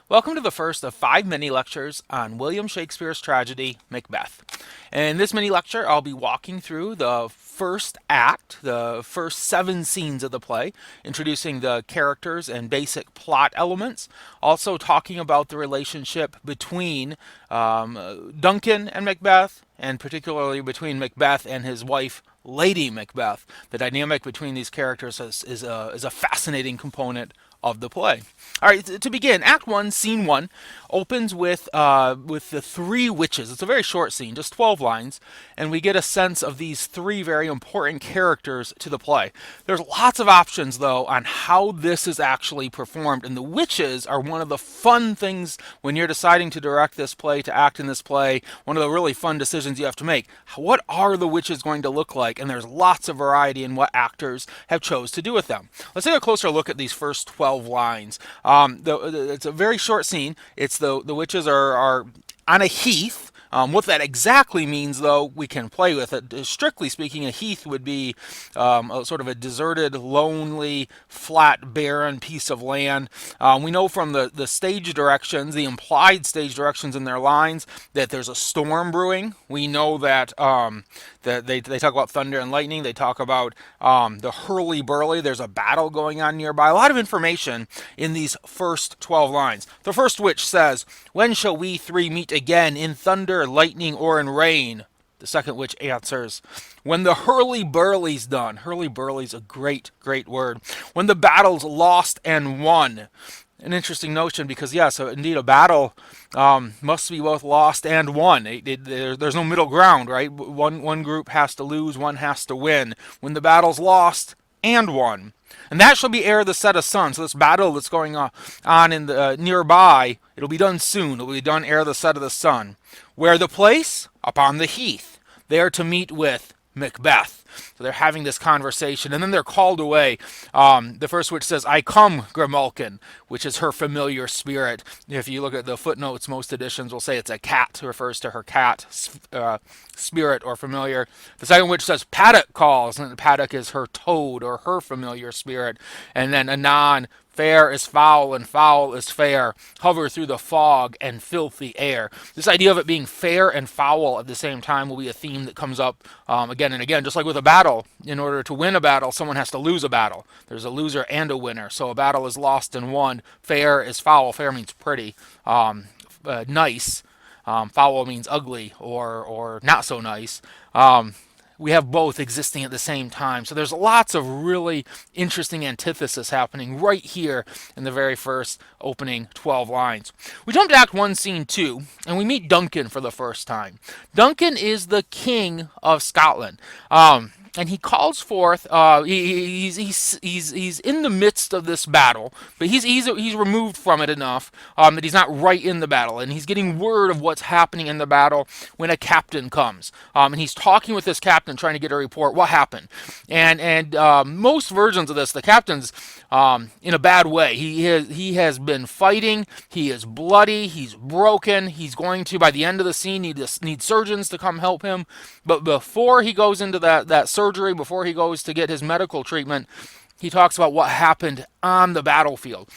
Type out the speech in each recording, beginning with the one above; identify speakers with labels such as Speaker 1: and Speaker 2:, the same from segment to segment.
Speaker 1: Welcome to the first of 5 mini lectures on William Shakespeare's tragedy, Macbeth. In this mini lecture, I'll be walking through the first act, the first 7 scenes of the play, introducing the characters and basic plot elements, also talking about the relationship between Duncan and Macbeth, and particularly between Macbeth and his wife, Lady Macbeth. The dynamic between these characters is a fascinating component of the play. All right, to begin, Act One, Scene One, opens with the three witches. It's a very short scene, just 12 lines, and we get a sense of these three very important characters to the play. There's lots of options, though, on how this is actually performed, and the witches are one of the fun things when you're deciding to direct this play, to act in this play. One of the really fun decisions you have to make. What are the witches going to look like? And there's lots of variety in what actors have chose to do with them. Let's take a closer look at these first 12 lines. It's a very short scene. It's the witches are on a heath. What that exactly means, though, we can play with it. Strictly speaking, a heath would be a sort of a deserted, lonely, flat, barren piece of land. We know from the stage directions, the implied stage directions in their lines, that there's a storm brewing. We know that they talk about thunder and lightning. They talk about the hurly-burly. There's a battle going on nearby. A lot of information in these first 12 lines. The first witch says, "When shall we three meet again, in thunder, lightning, or in rain?" The second witch answers, "When the hurly-burly's done." Hurly-burly's a great, great word. "When the battle's lost and won." An interesting notion because, yeah, so indeed a battle must be both lost and won. There's no middle ground, right? One group has to lose, one has to win. When the battle's lost and won. And that shall be ere the set of sun. So this battle that's going on in the nearby, it'll be done soon. It'll be done ere the set of the sun. Where the place? Upon the heath. There to meet with Macbeth. So they're having this conversation, and then they're called away. The first witch says, "I come, Grimalkin," which is her familiar spirit. If you look at the footnotes, most editions will say it's a cat, refers to her cat spirit or familiar. The second witch says, "Paddock calls," and Paddock is her toad or her familiar spirit. And then anon, "Fair is foul and foul is fair, hover through the fog and filthy air." This idea of it being fair and foul at the same time will be a theme that comes up again and again. Just like with a battle, in order to win a battle, someone has to lose a battle. There's a loser and a winner. So a battle is lost and won. Fair is foul. Fair means pretty, nice. Foul means ugly or not so nice. We have both existing at the same time. So there's lots of really interesting antithesis happening right here in the very first opening 12 lines. We jump to Act 1, Scene 2, and we meet Duncan for the first time. Duncan is the king of Scotland. And he calls forth. He's in the midst of this battle, but he's removed from it enough that he's not right in the battle, and he's getting word of what's happening in the battle when a captain comes, and he's talking with this captain, trying to get a report what happened. And most versions of this, the captain's in a bad way. He has been fighting. He is bloody. He's broken. He's going to, by the end of the scene, need surgeons to come help him. But before he goes into that surgery, before he goes to get his medical treatment, he talks about what happened on the battlefield.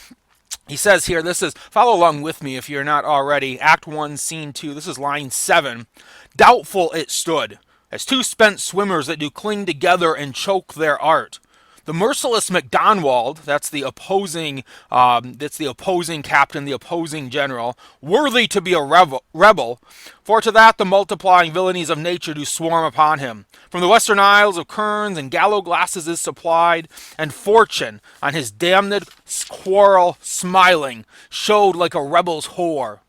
Speaker 1: He says here, follow along with me if you're not already, Act 1, Scene 2, this is line 7. "Doubtful it stood, as two spent swimmers that do cling together and choke their art. The merciless MacDonald," that's the opposing captain, the opposing general, "worthy to be a rebel, for to that the multiplying villainies of nature do swarm upon him. From the western isles of kerns and gallow glasses is supplied, and fortune, on his damned quarrel smiling, showed like a rebel's whore.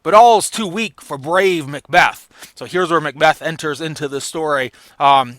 Speaker 1: But all's too weak for brave Macbeth." So here's where Macbeth enters into the story,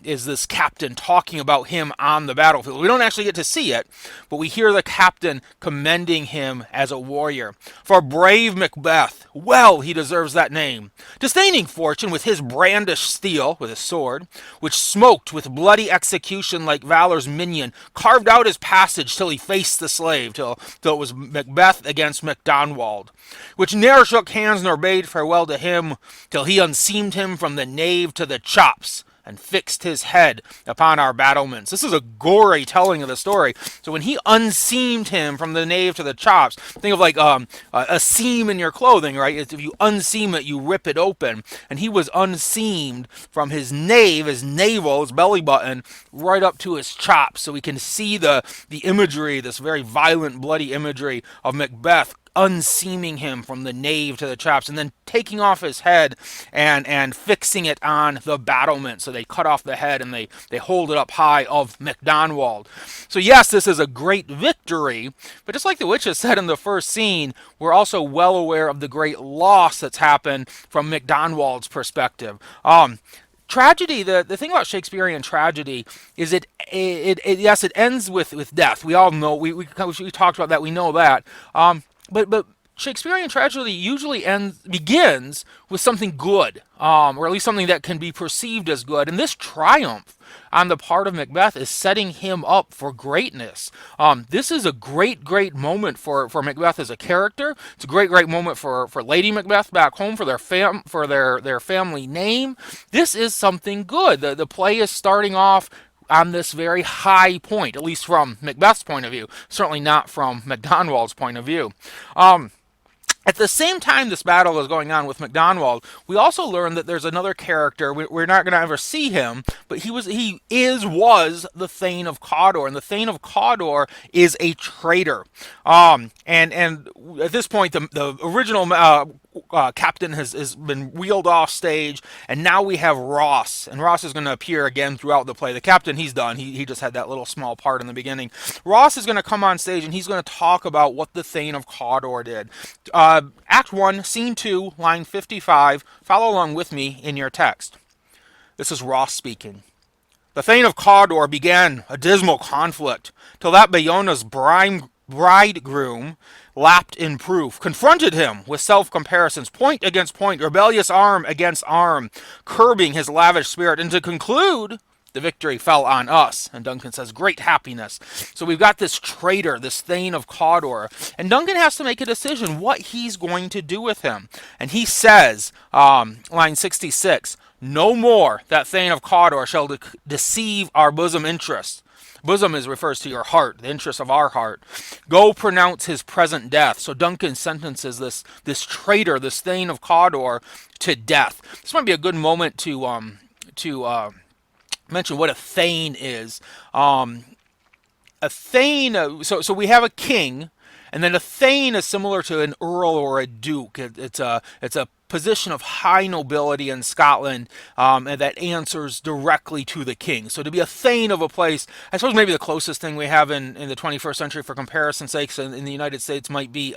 Speaker 1: is this captain talking about him on the battlefield. We don't actually get to see it, but we hear the captain commending him as a warrior. "For brave Macbeth, well he deserves that name. Disdaining fortune with his brandished steel," with his sword, "which smoked with bloody execution like valor's minion, carved out his passage till he faced the slave," till it was Macbeth against MacDonald, "which ne'er shook hands nor bade farewell to him, till he unseamed him from the nave to the chops, and fixed his head upon our battlements. This is a gory telling of the story. So when he unseamed him from the nave to the chops, think of like a seam in your clothing, right? If you unseam it, you rip it open. And he was unseamed from his nave, his navel, his belly button, right up to his chops. So we can see the imagery, this very violent, bloody imagery of Macbeth unseaming him from the nave to the chops, and then taking off his head and fixing it on the battlement. So they cut off the head and they hold it up high of Macdonald. So yes, this is a great victory, but just like the witches said in the first scene, we're also well aware of the great loss that's happened from Macdonald's perspective. Tragedy, the thing about Shakespearean tragedy is yes, it ends with death. We all know, we talked about that, we know that. But Shakespearean tragedy usually begins with something good, or at least something that can be perceived as good. And this triumph on the part of Macbeth is setting him up for greatness. This is a great moment for Macbeth as a character. It's a great moment for Lady Macbeth back home, for their family name. This is something good. The play is starting off on this very high point, at least from Macbeth's point of view, certainly not from Macdonald's point of view. At the same time this battle is going on with Macdonald, we also learn that there's another character. We're not going to ever see him, but he was the Thane of Cawdor, and the Thane of Cawdor is a traitor. And at this point, the original captain has been wheeled off stage, and now we have Ross, and Ross is going to appear again throughout the play. The captain, he's done. He just had that little small part in the beginning. Ross is going to come on stage, and he's going to talk about what the Thane of Cawdor did. Act 1, Scene 2, line 55. Follow along with me in your text. This is Ross speaking. The Thane of Cawdor began a dismal conflict, till that Bayona's bridegroom, lapped in proof, confronted him with self-comparisons, point against point, rebellious arm against arm, curbing his lavish spirit, and to conclude, the victory fell on us. And Duncan says, great happiness. So we've got this traitor, this Thane of Cawdor, and Duncan has to make a decision what he's going to do with him. And he says, line 66, no more that Thane of Cawdor shall deceive our bosom interests. Bosom refers to your heart, the interest of our heart. Go pronounce his present death. So Duncan sentences this traitor, this Thane of Cawdor, to death. This might be a good moment to mention what a Thane is. A Thane, so we have a king, and then a Thane is similar to an earl or a duke. It's a position of high nobility in Scotland, and that answers directly to the king. So to be a Thane of a place, I suppose maybe the closest thing we have in the 21st century for comparison's sakes in the United States might be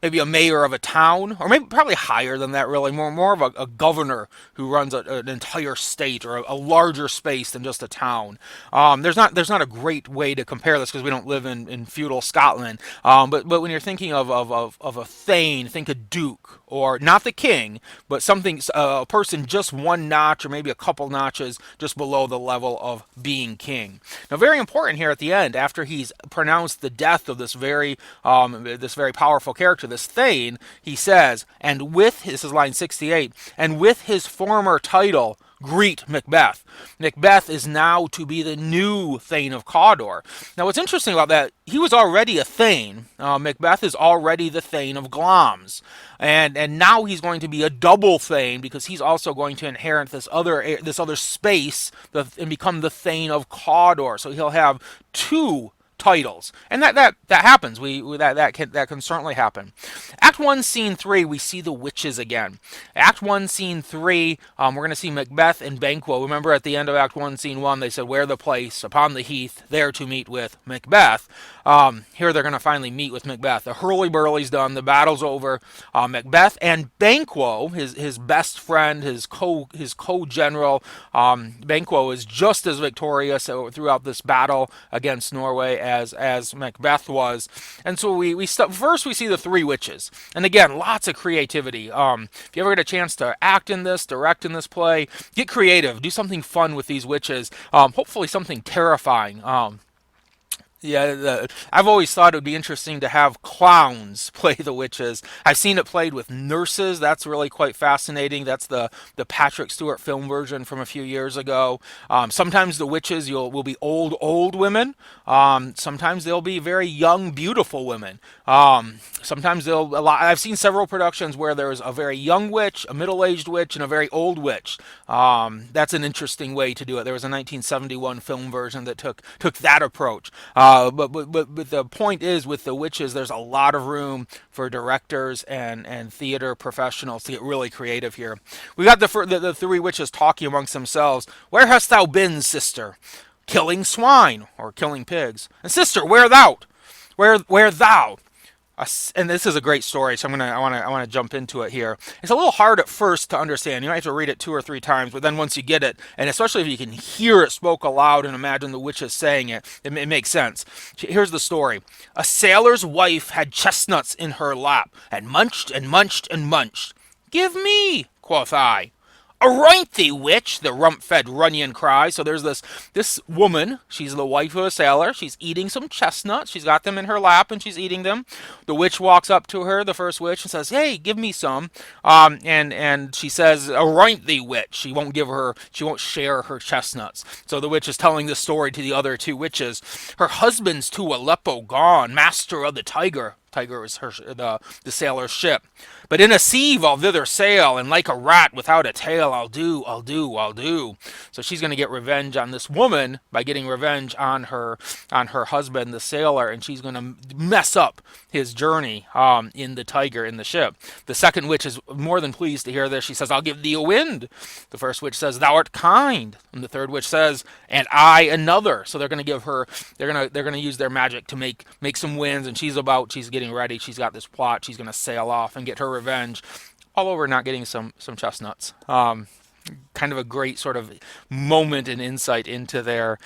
Speaker 1: maybe a mayor of a town, or maybe probably higher than that, really, more of a governor who runs an entire state or a larger space than just a town. There's not a great way to compare this because we don't live in feudal Scotland. But when you're thinking of a thane, think a duke, or not the king, but a person just one notch or maybe a couple notches just below the level of being king. Now, very important here at the end, after he's pronounced the death of this very powerful character, this Thane, he says, this is line 68, and with his former title, greet Macbeth. Macbeth is now to be the new Thane of Cawdor. Now, what's interesting about that, he was already a Thane. Macbeth is already the Thane of Glamis. And now he's going to be a double Thane because he's also going to inherit this other space and become the Thane of Cawdor. So he'll have two titles, and that happens. That can certainly happen. Act 1, Scene 3, we see the witches again. Act 1, Scene 3, we're going to see Macbeth and Banquo. Remember at the end of Act 1, Scene 1, they said, where the place, upon the heath, there to meet with Macbeth. Here they're going to finally meet with Macbeth. The hurly-burly's done, the battle's over. Macbeth and Banquo, his best friend, his co-general, Banquo is just as victorious throughout this battle against Norway as Macbeth was. And so first we see the three witches. And again, lots of creativity. If you ever get a chance to act in this, direct in this play, get creative. Do something fun with these witches. Hopefully something terrifying. Yeah, I've always thought it would be interesting to have clowns play the witches. I've seen it played with nurses. That's really quite fascinating. That's the Patrick Stewart film version from a few years ago. Sometimes the witches will be old women. Sometimes they'll be very young, beautiful women. Sometimes they'll a lot. I've seen several productions where there's a very young witch, a middle-aged witch, and a very old witch. That's an interesting way to do it. There was a 1971 film version that took that approach. But the point is, with the witches, there's a lot of room for directors and theater professionals to get really creative here. We got the three witches talking amongst themselves. Where hast thou been, sister? Killing swine or killing pigs. And sister, where thou? Where thou? And this is a great story, so I want to jump into it here. It's a little hard at first to understand. You might have to read it 2 or 3 times, but then once you get it, and especially if you can hear it spoke aloud and imagine the witches saying it, it makes sense. Here's the story: a sailor's wife had chestnuts in her lap, and munched and munched and munched. "Give me," quoth I. "Aroint thee, witch!" the rump-fed Runyon cries. So there's this woman. She's the wife of a sailor. She's eating some chestnuts. She's got them in her lap and she's eating them. The witch walks up to her, the first witch, and says, "Hey, give me some." And she says, "Aroint thee, witch." She won't share her chestnuts. So the witch is telling this story to the other two witches. Her husband's to Aleppo gone, master of the Tiger. Tiger is the sailor's ship. "But in a sieve I'll thither sail, and like a rat without a tail, I'll do, I'll do, I'll do." So she's going to get revenge on this woman by getting revenge on her husband, the sailor, and she's going to mess up his journey in the Tiger, in the ship. The second witch is more than pleased to hear this. She says, "I'll give thee a wind." The first witch says, "Thou art kind." And the third witch says, "And I another." So they're going to give her, they're going to use their magic to make some winds, and she's getting ready. She's got this plot. She's going to sail off and get her revenge, all over not getting some chestnuts. Kind of a great sort of moment and insight into their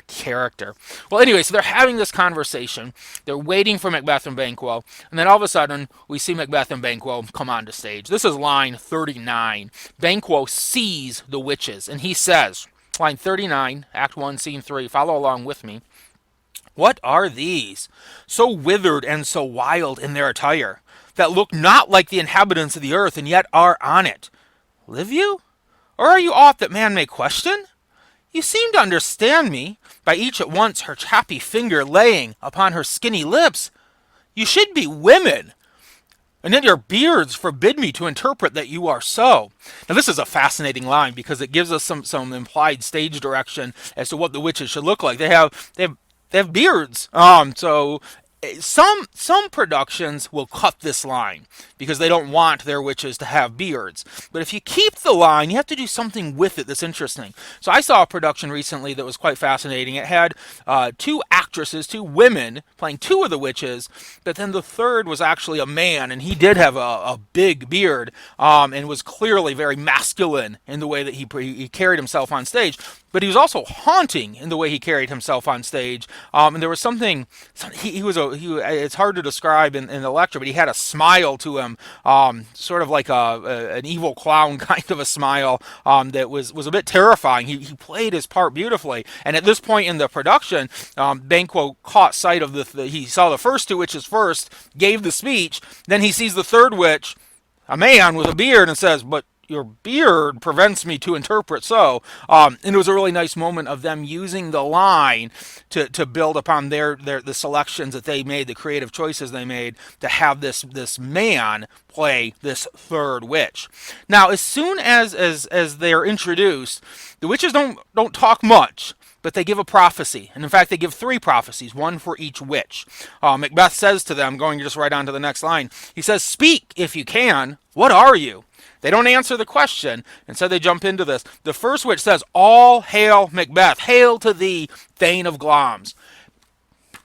Speaker 1: character. Well, anyway, so they're having this conversation. They're waiting for Macbeth and Banquo, and then all of a sudden we see Macbeth and Banquo come onto stage. This is line 39. Banquo sees the witches, and he says, line 39, Act 1, Scene 3. Follow along with me. "What are these, so withered and so wild in their attire, that look not like the inhabitants of the earth, and yet are on it? Live you? Or are you aught that man may question? You seem to understand me, by each at once her happy finger laying upon her skinny lips. You should be women, and yet your beards forbid me to interpret that you are so." Now this is a fascinating line because it gives us some implied stage direction as to what the witches should look like. They have beards. So some productions will cut this line because they don't want their witches to have beards. But if you keep the line, you have to do something with it that's interesting. So I saw a production recently that was quite fascinating. It had two actresses, two women, playing two of the witches, but then the third was actually a man, and he did have a big beard and was clearly very masculine in the way that he carried himself on stage. But he was also haunting in the way he carried himself on stage. And there was something it's hard to describe in the lecture, but he had a smile to him, sort of like an evil clown kind of a smile that was a bit terrifying. He played his part beautifully. And at this point in the production, Banquo caught sight of he saw the first two witches first, gave the speech, then he sees the third witch, a man with a beard, and says, "But your beard prevents me to interpret so." And it was a really nice moment of them using the line to build upon the selections that they made, the creative choices they made to have this man play this third witch. Now, as soon as they're introduced, the witches don't talk much, but they give a prophecy. And in fact, they give 3 prophecies, one for each witch. Macbeth says to them, going just right on to the next line, he says, "Speak, if you can. What are you?" They don't answer the question, and so they jump into this. The first witch says, "All hail Macbeth. Hail to thee, Thane of Glamis."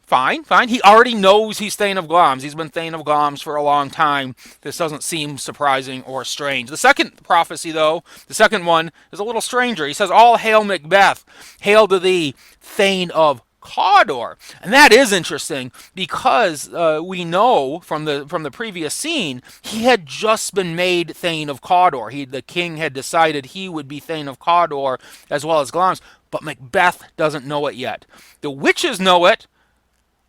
Speaker 1: Fine. He already knows he's Thane of Glamis. He's been Thane of Glamis for a long time. This doesn't seem surprising or strange. The second prophecy, though, the second one, is a little stranger. He says, "All hail Macbeth. Hail to thee, Thane of Cawdor." And that is interesting because we know from the previous scene he had just been made Thane of Cawdor. The king had decided he would be Thane of Cawdor as well as Glamis, but Macbeth doesn't know it yet. The witches know it,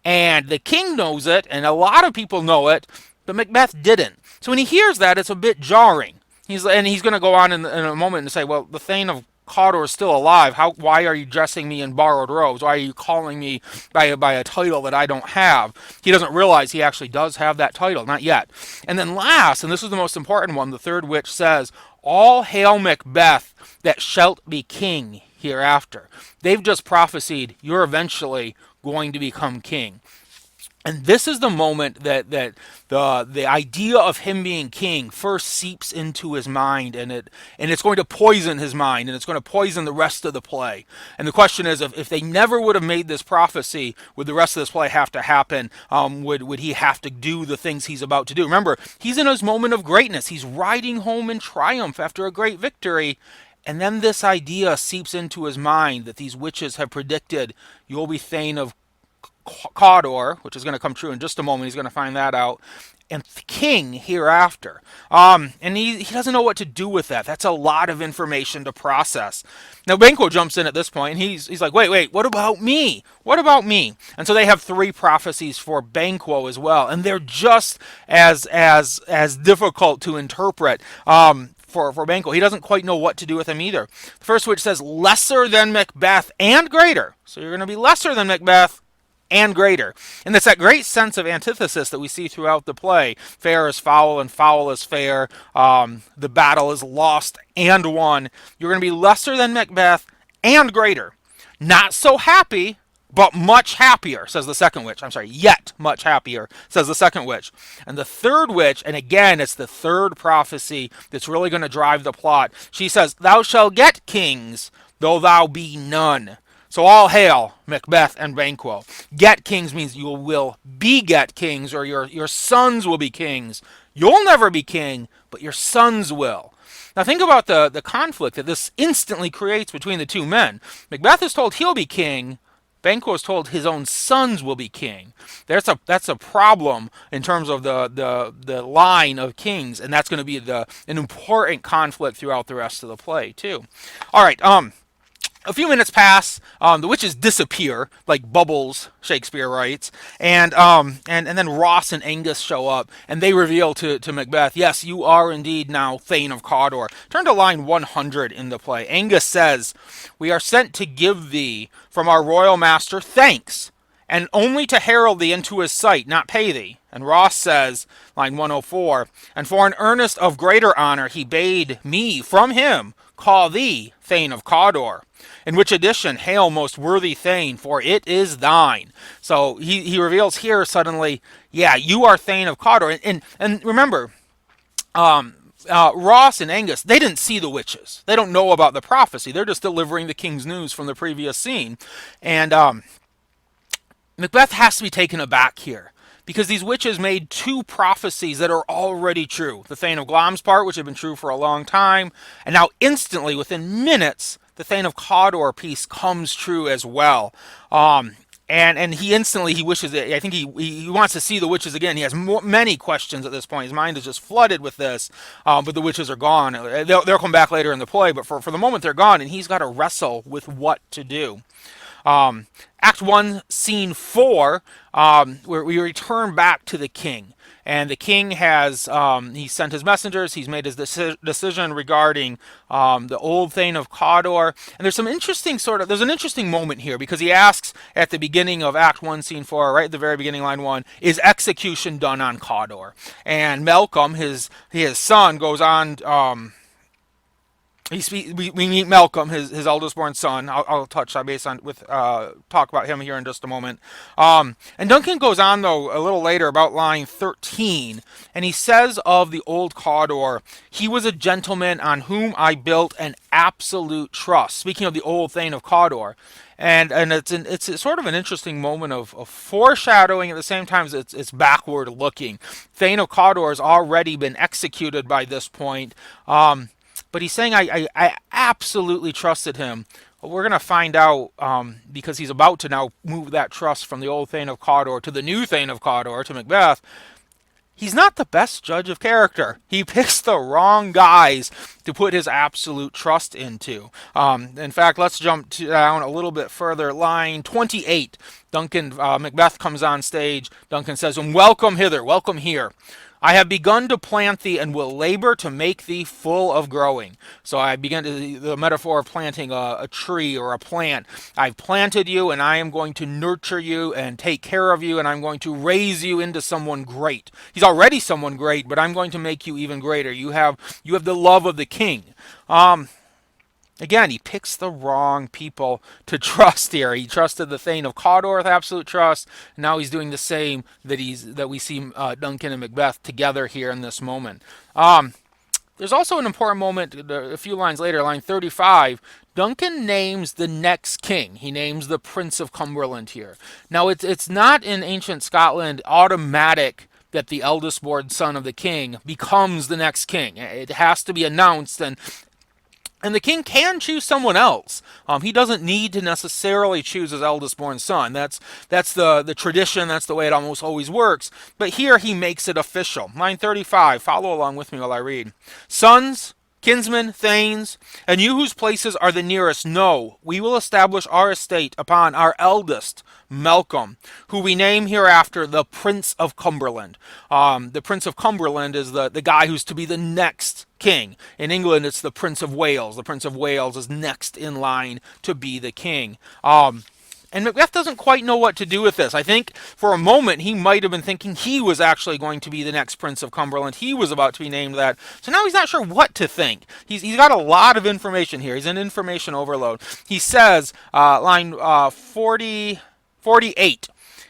Speaker 1: And the king knows it, and a lot of people know it, but Macbeth didn't. So when he hears that, it's a bit jarring. He's going to go on in a moment and say, well, the Thane of Cawdor is still alive. Why are you dressing me in borrowed robes? Why are you calling me by a title that I don't have? He doesn't realize he actually does have that title, not yet. And then last, and this is the most important one, the third witch says, all hail Macbeth that shalt be king hereafter. They've just prophesied you're eventually going to become king. And this is the moment that the idea of him being king first seeps into his mind, and it's going to poison his mind, and it's going to poison the rest of the play. And the question is, if they never would have made this prophecy, would the rest of this play have to happen? Would he have to do the things he's about to do? Remember, he's in his moment of greatness. He's riding home in triumph after a great victory. And then this idea seeps into his mind that these witches have predicted you'll be Thane of Cawdor, which is going to come true in just a moment. He's going to find that out. And king hereafter. And he doesn't know what to do with that. That's a lot of information to process. Now, Banquo jumps in at this point, and he's like, wait, what about me? What about me? And so they have three prophecies for Banquo as well, and they're just as difficult to interpret. For Banquo, he doesn't quite know what to do with them either. The first which says lesser than Macbeth and greater. So you're going to be lesser than Macbeth and greater. And it's that great sense of antithesis that we see throughout the play. Fair is foul and foul is fair. The battle is lost and won. You're going to be lesser than Macbeth and greater. Not so happy, but much happier, says the second witch. I'm sorry, yet much happier, says the second witch. And the third witch, and again, it's the third prophecy that's really going to drive the plot. She says, thou shalt get kings, though thou be none. So all hail Macbeth and Banquo. Get kings means you will beget kings, or your sons will be kings. You'll never be king, but your sons will. Now think about the conflict that this instantly creates between the two men. Macbeth is told he'll be king. Banquo is told his own sons will be king. That's a problem in terms of the line of kings, and that's going to be an important conflict throughout the rest of the play too. All right. A few minutes pass. The witches disappear like bubbles, Shakespeare writes, and then Ross and Angus show up, and they reveal to Macbeth, yes, you are indeed now Thane of Cawdor. Turn to line 100 in the play. Angus says, we are sent to give thee from our royal master thanks, and only to herald thee into his sight, not pay thee. And Ross says, line 104, and for an earnest of greater honor he bade me from him call thee Thane of Cawdor. In which addition, hail most worthy Thane, for it is thine. So he reveals here suddenly, you are Thane of Cawdor. And remember, Ross and Angus, they didn't see the witches. They don't know about the prophecy. They're just delivering the king's news from the previous scene. And Macbeth has to be taken aback here, because these witches made two prophecies that are already true. The Thane of Glom's part, which had been true for a long time, and now instantly, within minutes, the Thane of Cawdor piece comes true as well. And he instantly, he wishes it. I think he wants to see the witches again. He has many questions at this point. His mind is just flooded with this, but the witches are gone. They'll come back later in the play, but for the moment they're gone, and he's got to wrestle with what to do. Act 1, Scene 4, where we return back to the king. And the king has, he sent his messengers, he's made his decision regarding the old Thane of Cawdor. And there's an interesting moment here, because he asks at the beginning of Act 1, Scene 4, right at the very beginning, line 1, is execution done on Cawdor? And Malcolm, his son, goes on, we meet Malcolm, his eldest born son. I'll touch base on talk about him here in just a moment. And Duncan goes on though a little later about line 13, and he says of the old Cawdor, he was a gentleman on whom I built an absolute trust. Speaking of the old Thane of Cawdor. And it's sort of an interesting moment of foreshadowing at the same time as it's backward looking. Thane of Cawdor has already been executed by this point. But he's saying, I absolutely trusted him. Well, we're going to find out, because he's about to now move that trust from the old Thane of Cawdor to the new Thane of Cawdor, to Macbeth. he's not the best judge of character. He picks the wrong guys to put his absolute trust into. In fact, let's jump down a little bit further. Line 28. Duncan Macbeth comes on stage. Duncan says, "Welcome hither, welcome here. I have begun to plant thee and will labor to make thee full of growing." So I begin to, the metaphor of planting a tree or a plant. I've planted you and I am going to nurture you and take care of you and I'm going to raise you into someone great. He's already someone great, but I'm going to make you even greater. You have the love of the king. Again, he picks the wrong people to trust here. He trusted the Thane of Cawdor with absolute trust. And now he's doing the same that we see Duncan and Macbeth together here in this moment. There's also an important moment a few lines later, line 35. Duncan names the next king. He names the Prince of Cumberland here. Now, it's not in ancient Scotland automatic that the eldest born son of the king becomes the next king. It has to be announced, and the king can choose someone else. He doesn't need to necessarily choose his eldest born son. That's the tradition. That's the way it almost always works. But here he makes it official. Line 35. Follow along with me while I read. "Sons, kinsmen, thanes, and you whose places are the nearest, know we will establish our estate upon our eldest, Malcolm, who we name hereafter the Prince of Cumberland." The Prince of Cumberland is the guy who's to be the next king. In England, it's the Prince of Wales. The Prince of Wales is next in line to be the king. And Macbeth doesn't quite know what to do with this. I think for a moment he might have been thinking he was actually going to be the next Prince of Cumberland. He was about to be named that. So now he's not sure what to think. He's got a lot of information here. He's in information overload. He says, line 48.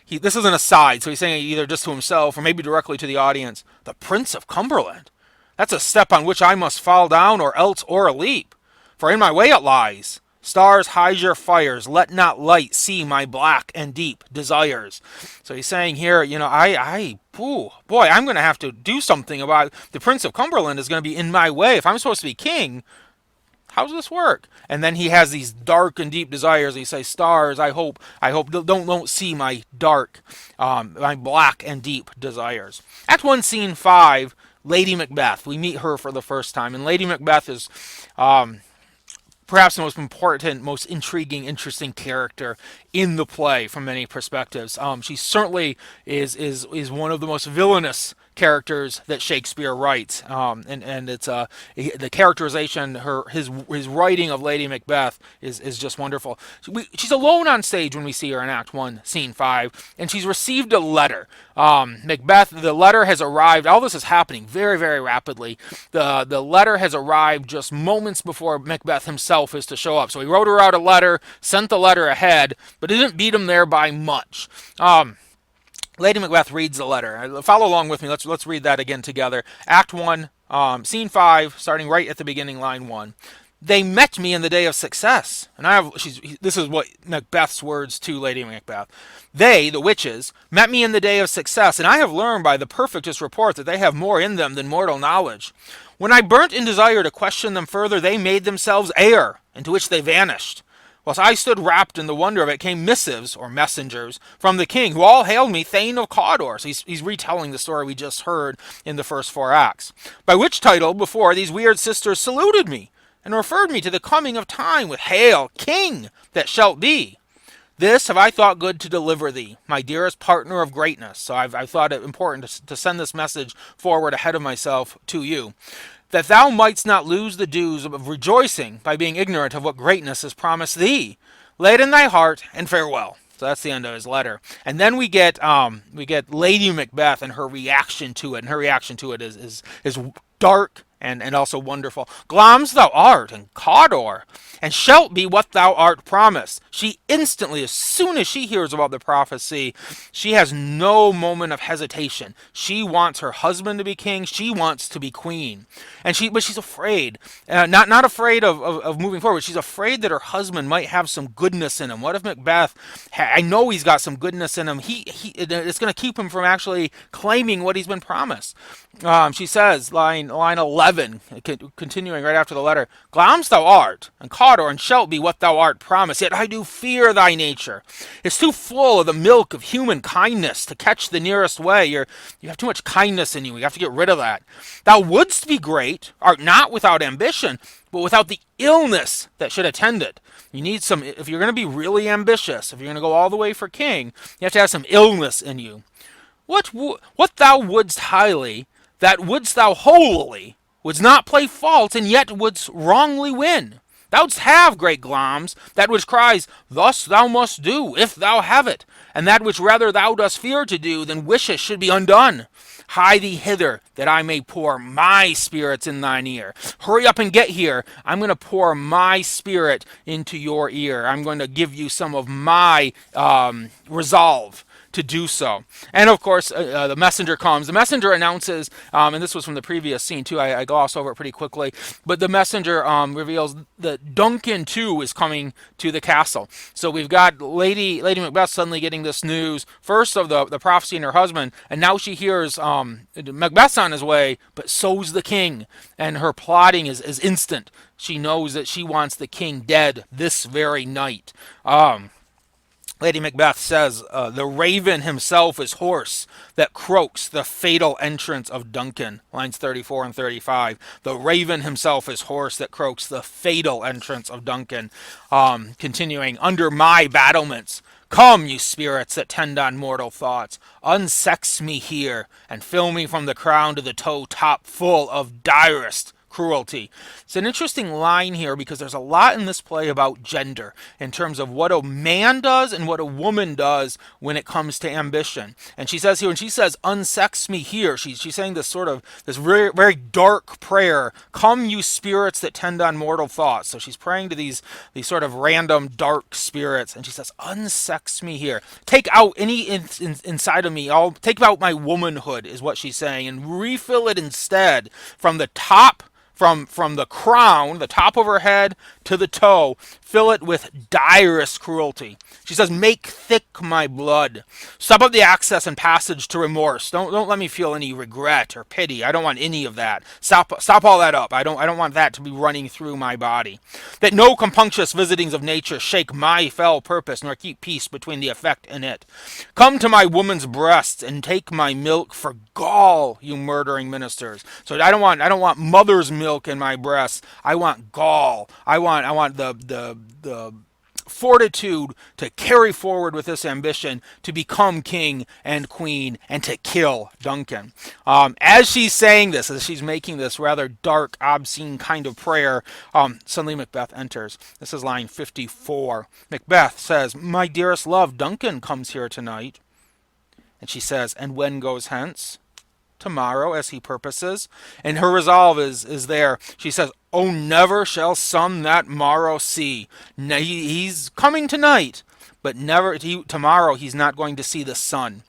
Speaker 1: This is an aside, so he's saying it either just to himself or maybe directly to the audience. "The Prince of Cumberland? That's a step on which I must fall down or else o'er a leap. For in my way it lies. Stars, hide your fires. Let not light see my black and deep desires." So he's saying here, I'm going to have to do something about the Prince of Cumberland is going to be in my way. If I'm supposed to be king, how does this work? And then he has these dark and deep desires. He says, "Stars, I hope, don't see my dark, my black and deep desires." Act 1, Scene 5, Lady Macbeth. We meet her for the first time, and Lady Macbeth is perhaps the most important, most intriguing, interesting character in the play from many perspectives. She certainly is one of the most villainous characters that Shakespeare writes, and it's the characterization, his writing of Lady Macbeth is just wonderful. She's alone on stage when we see her in Act 1, Scene 5, and she's received a letter. Macbeth, the letter has arrived. All this is happening very, very rapidly. The letter has arrived just moments before Macbeth himself is to show up. So he wrote her out a letter, sent the letter ahead, but didn't beat him there by much. Lady Macbeth reads the letter. Follow along with me. Let's read that again together. Act 1, Scene 5, starting right at the beginning, line 1. "They met me in the day of success." And this is what Macbeth's words to Lady Macbeth. "They, the witches, met me in the day of success, and I have learned by the perfectest report that they have more in them than mortal knowledge. When I burnt in desire to question them further, they made themselves air, into which they vanished. Whilst I stood wrapped in the wonder of it, came missives, or messengers, from the king, who all hailed me Thane of Cawdor." So he's retelling the story we just heard in the first 4 acts. "By which title before these weird sisters saluted me, and referred me to the coming of time with Hail, King, that shalt be. This have I thought good to deliver thee, my dearest partner of greatness." So I've thought it important to send this message forward ahead of myself to you. "That thou mightst not lose the dues of rejoicing by being ignorant of what greatness is promised thee. Lay it in thy heart, and farewell." So that's the end of his letter. And then we get Lady Macbeth and her reaction to it. And her reaction to it is dark and also wonderful. "Glamis thou art, and Cawdor, and shalt be what thou art promised." She instantly, as soon as she hears about the prophecy, she has no moment of hesitation. She wants her husband to be king. She wants to be queen. But she's afraid. Not afraid of moving forward. She's afraid that her husband might have some goodness in him. What if Macbeth, I know he's got some goodness in him. It's going to keep him from actually claiming what he's been promised. She says, line 11, 11, continuing right after the letter. Glamis thou art, and Cawdor, and shalt be what thou art promised, yet I do fear thy nature. It's too full of the milk of human kindness to catch the nearest way. You have too much kindness in you. You have to get rid of that. Thou wouldst be great, art not without ambition, but without the illness that should attend it. You need some, if you're going to be really ambitious, if you're going to go all the way for king, you have to have some illness in you. What thou wouldst highly, that wouldst thou holily, wouldst not play false, and yet wouldst wrongly win. Thou'dst have, great Glamis, that which cries, thus thou must do, if thou have it, and that which rather thou dost fear to do than wishest should be undone. Hie thee hither, that I may pour my spirits in thine ear. Hurry up and get here. I'm going to pour my spirit into your ear. I'm going to give you some of my resolve to do so. And of course, the messenger comes. The messenger announces, and this was from the previous scene too, I glossed over it pretty quickly, but the messenger reveals that Duncan too is coming to the castle. So we've got Lady Macbeth suddenly getting this news, first of the prophecy and her husband, and now she hears Macbeth's on his way, but so's the king, and her plotting is instant. She knows that she wants the king dead this very night. Lady Macbeth says, the raven himself is hoarse that croaks the fatal entrance of Duncan. Lines 34 and 35. The raven himself is hoarse that croaks the fatal entrance of Duncan. Continuing, under my battlements. Come, you spirits that tend on mortal thoughts. Unsex me here, and fill me from the crown to the toe top full of direst cruelty. It's an interesting line here because there's a lot in this play about gender in terms of what a man does and what a woman does when it comes to ambition. And she says here, when she says unsex me here, she's saying this sort of this very, very dark prayer. Come, you spirits that tend on mortal thoughts. So she's praying to these sort of random dark spirits, and she says, unsex me here. Take out any inside of me. I'll take out my womanhood, is what she's saying, and refill it instead from the top. From the crown, the top of her head, to the toe, fill it with direst cruelty. She says, make thick my blood. Stop up the access and passage to remorse. Don't let me feel any regret or pity. I don't want any of that. Stop all that up. I don't want that to be running through my body. That no compunctious visitings of nature shake my fell purpose, nor keep peace between the effect and it. Come to my woman's breasts and take my milk for gall, you murdering ministers. So I don't want mother's milk in my breasts. I want gall. I want the fortitude to carry forward with this ambition to become king and queen and to kill Duncan. As she's saying this, as she's making this rather dark, obscene kind of prayer, suddenly Macbeth enters. This is line 54. Macbeth says, my dearest love, Duncan comes here tonight. And she says, and when goes hence? Tomorrow, as he purposes. And her resolve is there. She says, oh, never shall some that morrow see. He's coming tonight, but tomorrow he's not going to see the sun.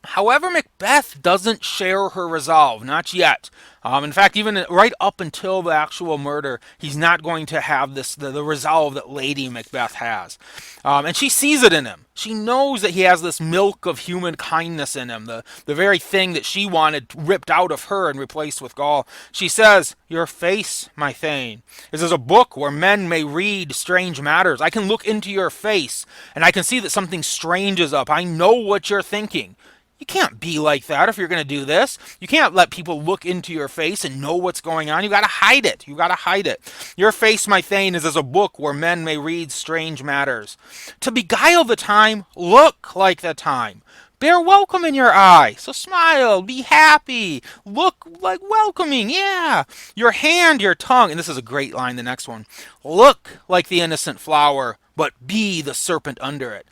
Speaker 1: However, Macbeth doesn't share her resolve, not yet. In fact, even right up until the actual murder, he's not going to have the resolve that Lady Macbeth has. And she sees it in him. She knows that he has this milk of human kindness in him, the very thing that she wanted ripped out of her and replaced with gall. She says, your face, my Thane, is as a book where men may read strange matters. I can look into your face, and I can see that something strange is up. I know what you're thinking. You can't be like that if you're going to do this. You can't let people look into your face and know what's going on. You got to hide it. You got to hide it. Your face, my Thane, is as a book where men may read strange matters. To beguile the time, look like the time. Bear welcome in your eye. So smile, be happy, look like welcoming, yeah. Your hand, your tongue, and this is a great line, the next one. Look like the innocent flower, but be the serpent under it.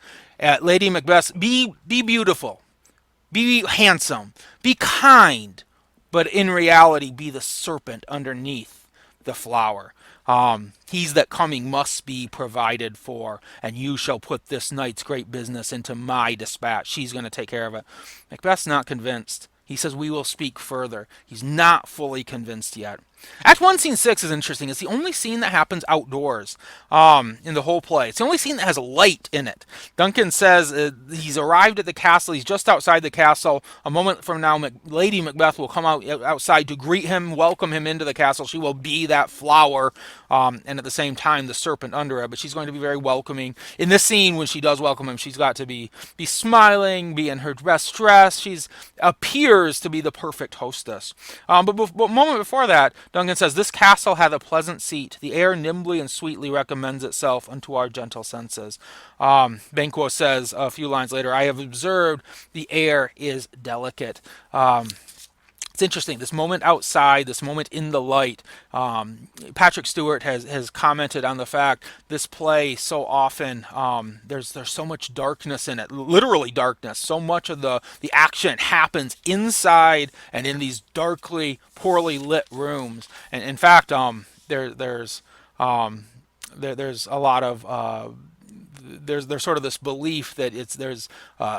Speaker 1: Lady Macbeth, be beautiful. Be handsome, be kind, but in reality, be the serpent underneath the flower. He's that coming must be provided for, and you shall put this night's great business into my dispatch. She's going to take care of it. Macbeth's not convinced. He says, we will speak further. He's not fully convinced yet. Act 1, Scene 6 is interesting. It's the only scene that happens outdoors in the whole play. It's the only scene that has light in it. Duncan says he's arrived at the castle. He's just outside the castle. A moment from now, Lady Macbeth will come outside to greet him, welcome him into the castle. She will be that flower, and at the same time, the serpent under it. But she's going to be very welcoming. In this scene, when she does welcome him, she's got to be smiling, be in her best dress. She's appears to be the perfect hostess. But a moment before that, Duncan says, "This castle hath a pleasant seat. The air nimbly and sweetly recommends itself unto our gentle senses." Banquo says a few lines later, "I have observed the air is delicate." It's interesting, this moment outside, this moment in the light. Patrick Stewart has commented on the fact this play so often, there's so much darkness in it, literally darkness. So much of the action happens inside and in these darkly, poorly lit rooms. And in fact, there's a lot of there's sort of this belief that there's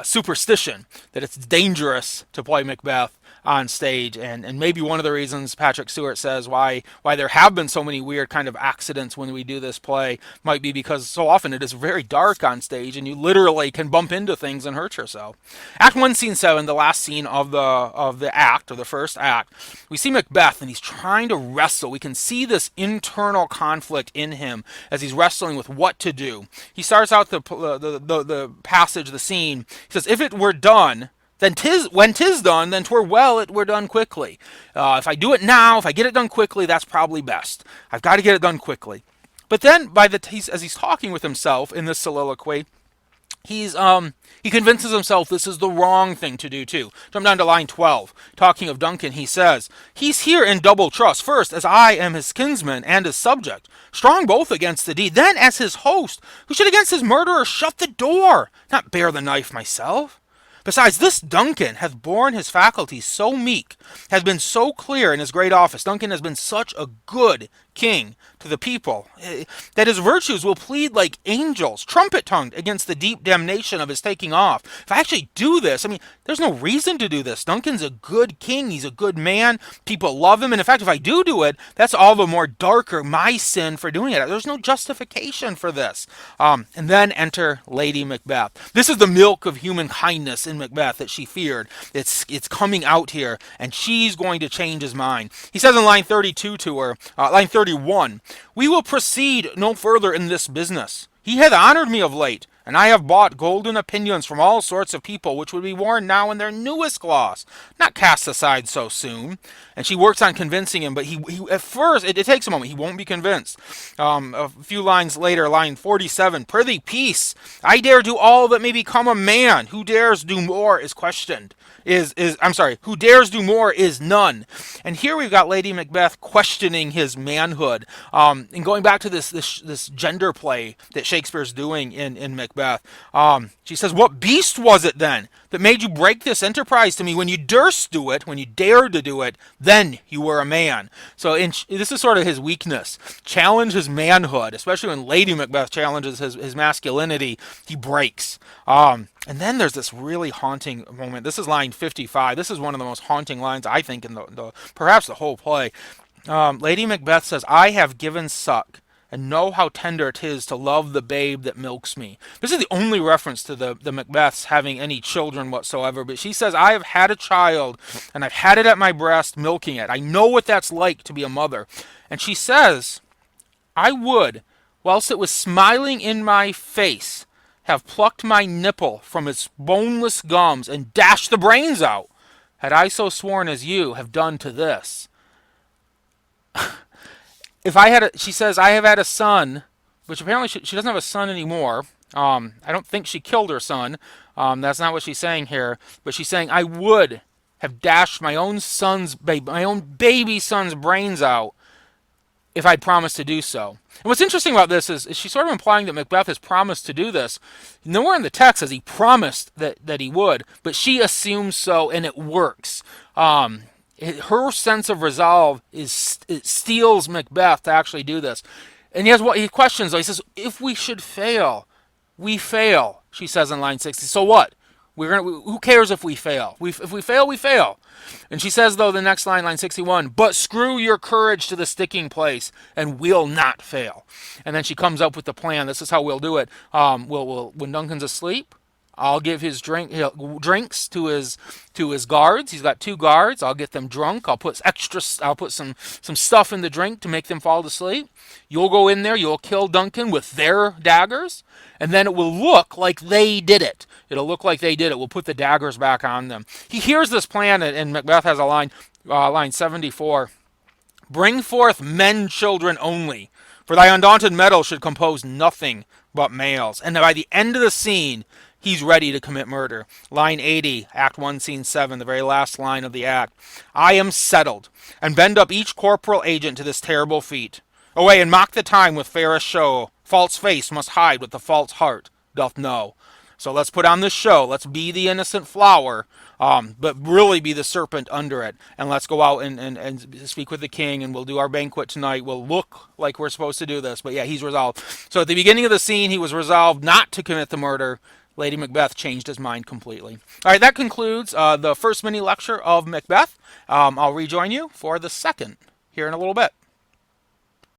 Speaker 1: superstition that it's dangerous to play Macbeth on stage, and maybe one of the reasons Patrick Stewart says why there have been so many weird kind of accidents when we do this play might be because so often it is very dark on stage and you literally can bump into things and hurt yourself. Act 1, Scene 7, the last scene of the act, or the first act, we see Macbeth and he's trying to wrestle. We can see this internal conflict in him as he's wrestling with what to do. He starts out the passage, the scene. He says, "If it were done, then when 'tis done, then 'twere well it were done quickly. If I do it now, if I get it done quickly, that's probably best. I've got to get it done quickly." But then, as he's talking with himself in this soliloquy, he convinces himself this is the wrong thing to do too. Jump down to line 12. Talking of Duncan, he says, "He's here in double trust. First, as I am his kinsman and his subject, strong both against the deed. Then, as his host, who should against his murderer shut the door, not bear the knife myself. Besides, this Duncan hath borne his faculties so meek, has been so clear in his great office. Duncan has been such a good king to the people, that his virtues will plead like angels, trumpet-tongued against the deep damnation of his taking off. If I actually do this, there's no reason to do this. Duncan's a good king. He's a good man. People love him. And in fact, if I do it, that's all the more darker my sin for doing it. There's no justification for this." And then enter Lady Macbeth. This is the milk of human kindness in Macbeth that she feared. It's coming out here, and she's going to change his mind. He says in line 32 to her, line 31, "We will proceed no further in this business. He hath honored me of late, and I have bought golden opinions from all sorts of people, which would be worn now in their newest gloss, not cast aside so soon." And she works on convincing him, but he at first, it takes a moment. He won't be convinced. A few lines later, line 47, "Prithee, peace. I dare do all that may become a man. Who dares do more is questioned. Who dares do more is none." And here we've got Lady Macbeth questioning his manhood, and going back to this gender play that Shakespeare's doing in Macbeth. She says, "What beast was it then that made you break this enterprise to me? When you durst do it, when you dared to do it, then you were a man." So this is sort of his weakness. Challenge his manhood, especially when Lady Macbeth challenges his masculinity, he breaks. And then there's this really haunting moment. This is line 55. This is one of the most haunting lines, I think, in perhaps the whole play. Lady Macbeth says, "I have given suck, and know how tender 'tis to love the babe that milks me." This is the only reference to the Macbeths having any children whatsoever, but she says, "I have had a child, and I've had it at my breast, milking it. I know what that's like to be a mother." And she says, "I would, whilst it was smiling in my face, have plucked my nipple from its boneless gums and dashed the brains out, had I so sworn as you have done to this." She says, "I have had a son," which apparently she doesn't have a son anymore. I don't think she killed her son. That's not what she's saying here. But she's saying, "I would have dashed my own baby son's brains out if I'd promised to do so." And what's interesting about this is she's sort of implying that Macbeth has promised to do this. Nowhere in the text says he promised that he would, but she assumes so, and it works. Her sense of resolve it steals Macbeth to actually do this. And he questions, though. He says, "If we should fail, we fail," she says in line 60. "So what? Who cares if we fail? If we fail, we fail. And she says, though, the next line, line 61, but screw your courage to the sticking place, and we'll not fail. And then she comes up with the plan. This is how we'll do it. When Duncan's asleep, I'll give his drinks to his guards. He's got 2 guards. I'll get them drunk. I'll put some stuff in the drink to make them fall asleep. You'll go in there. You'll kill Duncan with their daggers, and then it will look like they did it. It'll look like they did it. We'll put the daggers back on them. He hears this plan, and Macbeth has a line, line 74. Bring forth men, children only, for thy undaunted mettle should compose nothing but males. And by the end of the scene, he's ready to commit murder. Line 80, Act 1, Scene 7, the very last line of the act. I am settled, and bend up each corporal agent to this terrible feat. Away, and mock the time with fairest show. False face must hide what the false heart doth know. So let's put on this show. Let's be the innocent flower, but really be the serpent under it. And let's go out and speak with the king, and we'll do our banquet tonight. We'll look like we're supposed to do this. But yeah, he's resolved. So at the beginning of the scene, he was resolved not to commit the murder. Lady Macbeth changed his mind completely. All right, that concludes the first mini lecture of Macbeth. I'll rejoin you for the second here in a little bit.